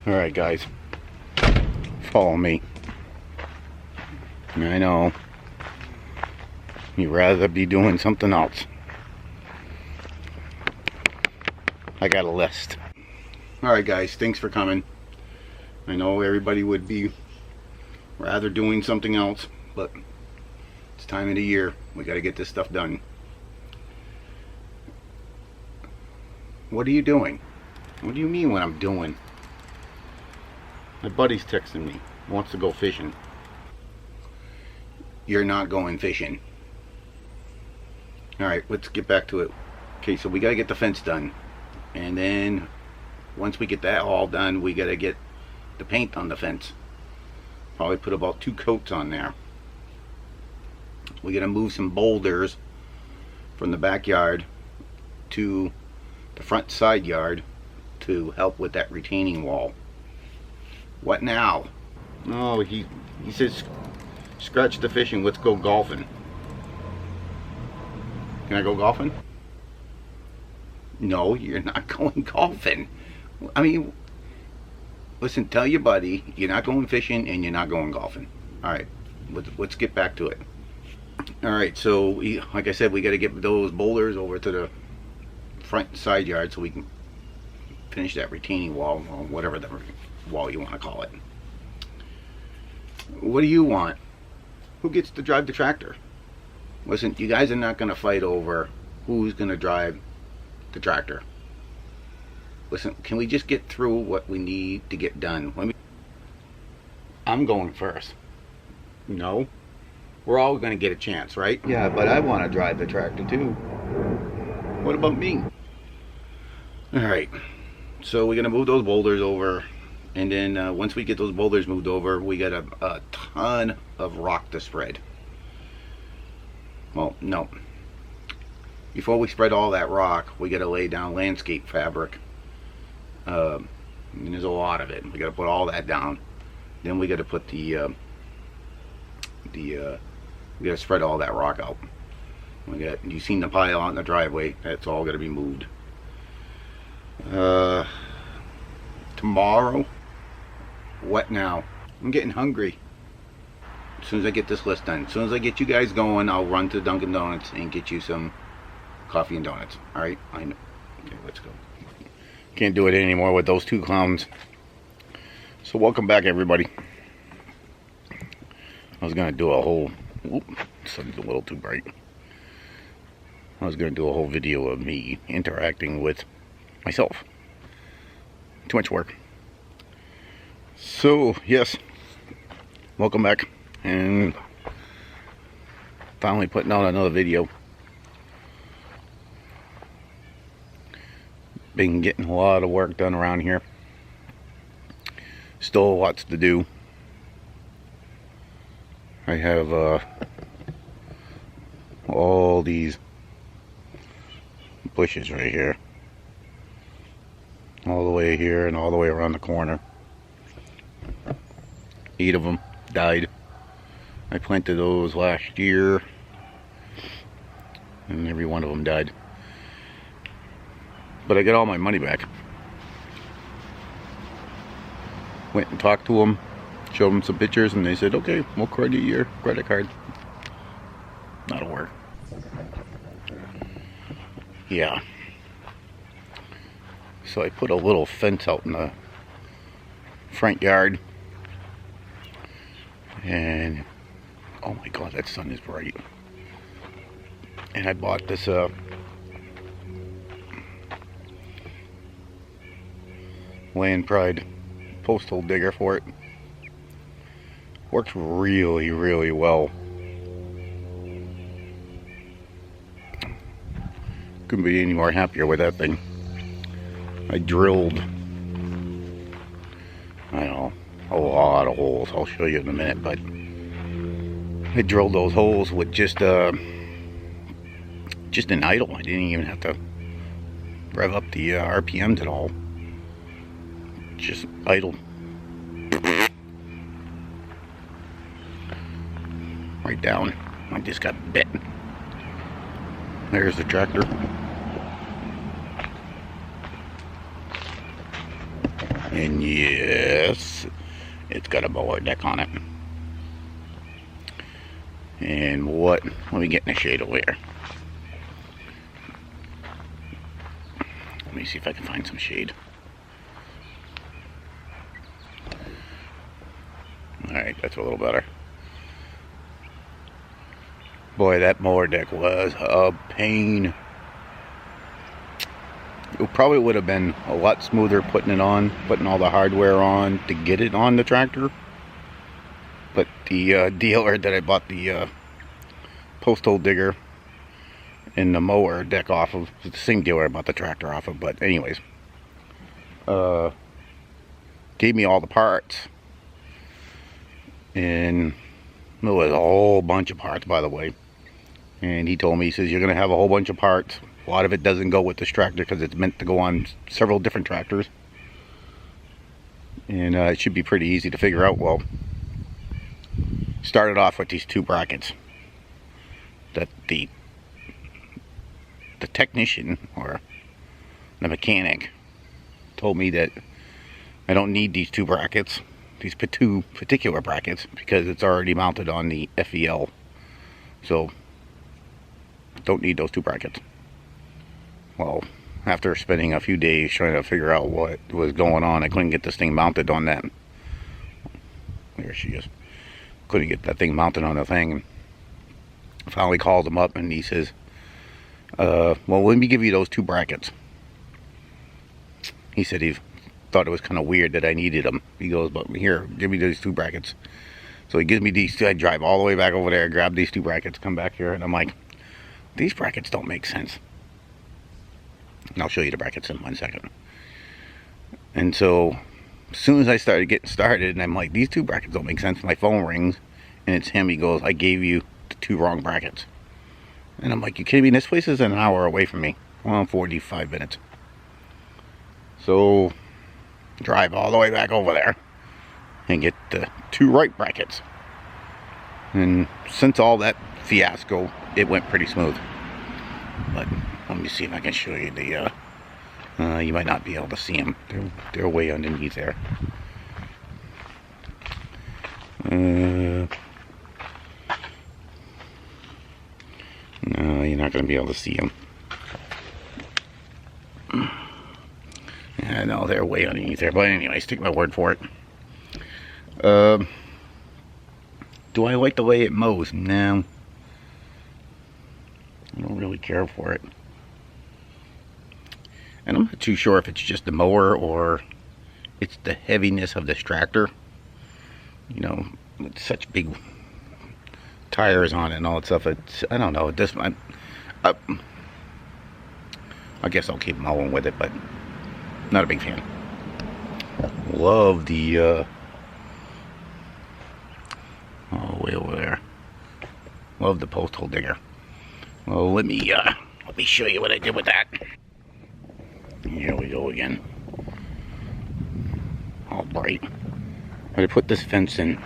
Alright guys, follow me. I know you'd rather be doing something else. I got a list. Alright guys, thanks for coming. I know everybody would be rather doing something else, but it's time of the year. We got to get this stuff done. What are you doing? What do you mean what I'm doing? My buddy's texting me. Wants to go fishing. You're not going fishing. Alright, let's get back to it. Okay, so we got to get the fence done. And then once we get that all done, we got to get the paint on the fence. Probably put about 2 coats on there. We got to move some boulders from the backyard to the front side yard to help with that retaining wall. What now? Oh, he says scratch the fishing, let's go golfing. Can I go golfing? No, you're not going golfing. I mean, listen, tell your buddy you're not going fishing and you're not going golfing. Alright, let's get back to it. Alright, so like I said, we got to get those boulders over to the front side yard so we can finish that retaining wall, or whatever the wall you want to call it. What do you want? Who gets to drive the tractor? Listen, you guys are not going to fight over who's going to drive the tractor. Listen, can we just get through what we need to get done? I'm going first. No? We're all going to get a chance, right? Yeah, but I want to drive the tractor too. What about me? Alright, so we're going to move those boulders over, and then once we get those boulders moved over, we got a ton of rock to spread. Well, no. Before we spread all that rock, we got to lay down landscape fabric. And there's a lot of it. We got to put all that down. Then we got to put we got to spread all that rock out. You've seen the pile out in the driveway. That's all got to be moved. Tomorrow, what now? I'm getting hungry. As soon as I get this list done, as soon as I get you guys going, I'll run to Dunkin' Donuts and get you some coffee and donuts. Alright, I know. Okay, let's go. Can't do it anymore with those 2 clowns. So welcome back, everybody. I was gonna do a whole sun's a little too bright. I was gonna do a whole video of me interacting with myself. Too much work. So yes, welcome back, and finally putting out another video. Been getting a lot of work done around here. Still lots to do. I have all these bushes right here, all the way here and all the way around the corner. 8 of them died. I planted those last year and every one of them died. But I got all my money back. Went and talked to them, showed them some pictures, and they said, okay, we'll credit your credit card. That'll work. Yeah. So I put a little fence out in the front yard. And, oh my god, that sun is bright. And I bought this Land Pride postal digger for it. Works really, really well. Couldn't be any more happier with that thing. I drilled, I don't know, a lot of holes. I'll show you in a minute, but I drilled those holes with just an idle. I didn't even have to rev up the RPMs at all. Just idle. Right down. I just got bit. There's the tractor. And yes, it's got a mower deck on it. And what? Let me get in the shade over here. Let me see if I can find some shade. Alright, that's a little better. Boy, that mower deck was a pain. It probably would have been a lot smoother putting it on, putting all the hardware on to get it on the tractor. But the dealer that I bought the post hole digger and the mower deck off of, it's the same dealer I bought the tractor off of, but anyways, gave me all the parts. And it was a whole bunch of parts, by the way. And he told me, he says, you're going to have a whole bunch of parts. A lot of it doesn't go with this tractor because it's meant to go on several different tractors. And it should be pretty easy to figure out. Well, started off with these two brackets that the technician or the mechanic told me that I don't need these two brackets, these two particular brackets, because it's already mounted on the FEL. So don't need those two brackets. Well, after spending a few days trying to figure out what was going on, I couldn't get this thing mounted on that. There she is. Couldn't get that thing mounted on the thing. I finally called him up and he says, well, let me give you those two brackets. He said he thought it was kind of weird that I needed them. He goes, but here, give me these two brackets. So he gives me these two. I drive all the way back over there, grab these two brackets, come back here, and I'm like, these brackets don't make sense. And I'll show you the brackets in 1 second. And so as soon as I started getting started, and I'm like, these two brackets don't make sense, my phone rings and it's him. He goes, I gave you the two wrong brackets. And I'm like, you kidding me? This place is an hour away from me. Well, 45 minutes. So drive all the way back over there and get the two right brackets. And since all that fiasco, it went pretty smooth. But let me see if I can show you the you might not be able to see them. They're way underneath there. No, you're not going to be able to see them. Yeah, no, they're way underneath there. But anyways, take my word for it. Do I like the way it mows? No. I don't really care for it. And I'm not too sure if it's just the mower or it's the heaviness of this tractor. You know, with such big tires on it and all that stuff. It's, I don't know. This I guess I'll keep mowing with it, but not a big fan. Love the oh, way over there. Love the post hole digger. Well, let me show you what I did with that. Here we go again. All bright. I put this fence in.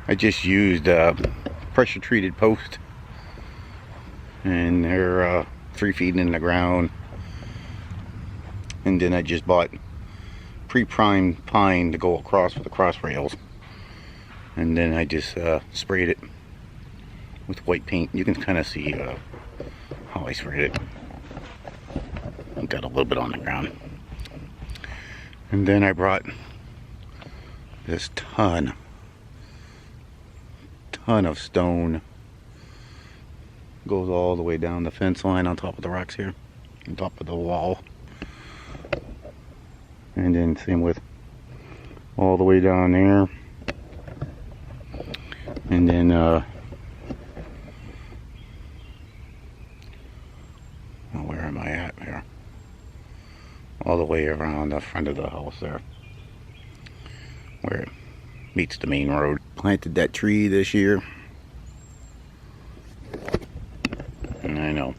I just used pressure treated post, and they're 3 feet in the ground. And then I just bought pre-primed pine to go across with the cross rails, and then I just sprayed it with white paint. You can kind of see how I sprayed it. I got a little bit on the ground, and then I brought this ton of stone. Goes all the way down the fence line on top of the rocks here, on top of the wall. And then same with all the way down there. And then where am I at here? All the way around the front of the house there, where it meets the main road. Planted that tree this year. And I know,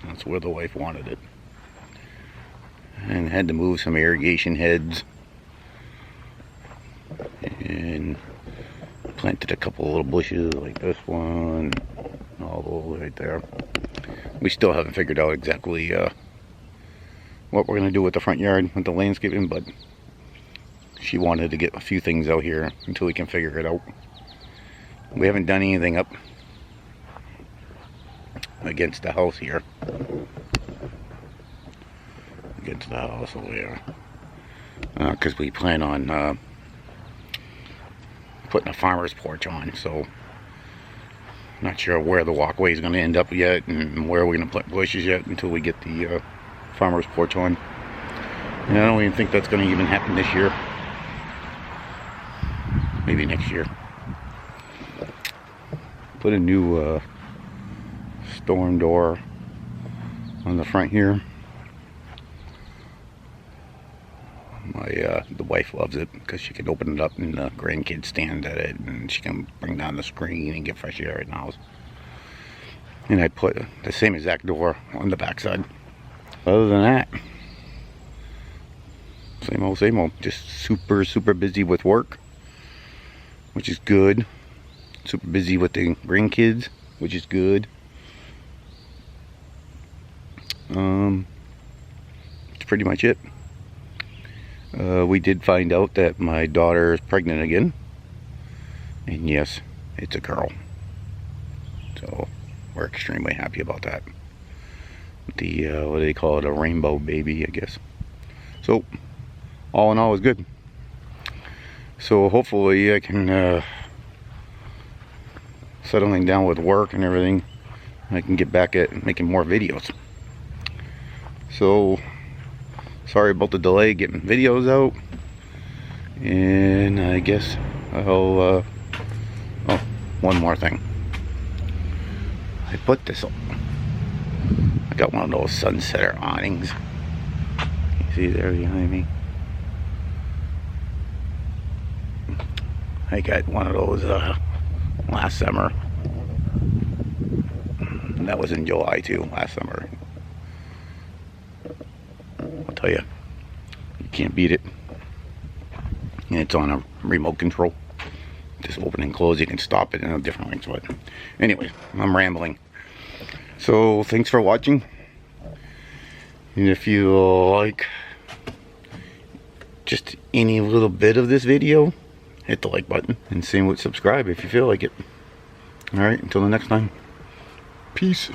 that's where the wife wanted it. And had to move some irrigation heads. planted a couple little bushes like this one, all those right there. We still haven't figured out exactly what we're gonna do with the front yard with the landscaping, but she wanted to get a few things out here until we can figure it out. We haven't done anything up against the house here. Against the house over there. Because we plan on putting a farmer's porch on, so not sure where the walkway is going to end up yet and where we're going to plant bushes yet until we get the farmer's porch on. And I don't even think that's going to even happen this year. Maybe next year. Put a new storm door on the front here. The wife loves it because she can open it up and the grandkids stand at it and she can bring down the screen and get fresh air in the house. And I put the same exact door on the back side. Other than that, same old, just super busy with work, which is good. Super busy with the grandkids, which is good. That's pretty much it. We did find out that my daughter is pregnant again, and yes, it's a girl, so we're extremely happy about that. The what do they call it, a rainbow baby, I guess. So all in all, is good. So hopefully I can settling down with work and everything, I can get back at making more videos. So sorry about the delay getting videos out, and I guess I'll oh, one more thing. I put this up. I got one of those sunsetter awnings. You see there behind me? I got one of those last summer. And that was in July too, last summer. I'll tell you, you can't beat it. And it's on a remote control. Just open and close, you can stop it in a different way. But anyway, I'm rambling. So thanks for watching. And if you like just any little bit of this video, hit the like button, and same with subscribe if you feel like it. Alright, until the next time. Peace.